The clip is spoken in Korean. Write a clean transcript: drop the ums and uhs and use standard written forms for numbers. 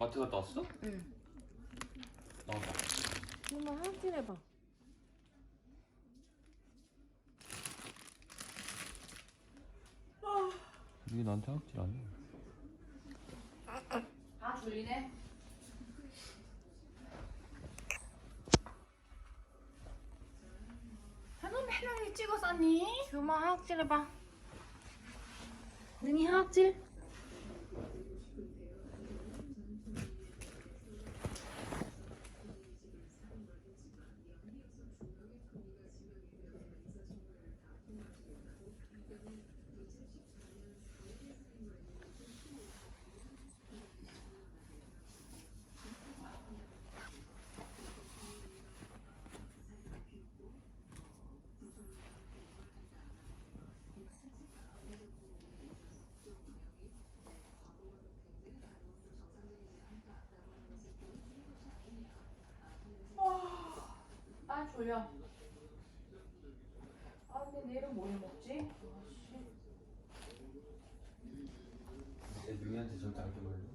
마트 갔다 왔어? 응. 나와봐. 엄마 하트 해봐. 이게 나한테 학질 안 해. 다 졸리네. 한번 해명이 찍었었니? 주마 하악질 해봐. 능이 하악질. 아 졸려. 아 근데 내일은 뭘 먹지? 내 능이한테 절대 안 깨물려.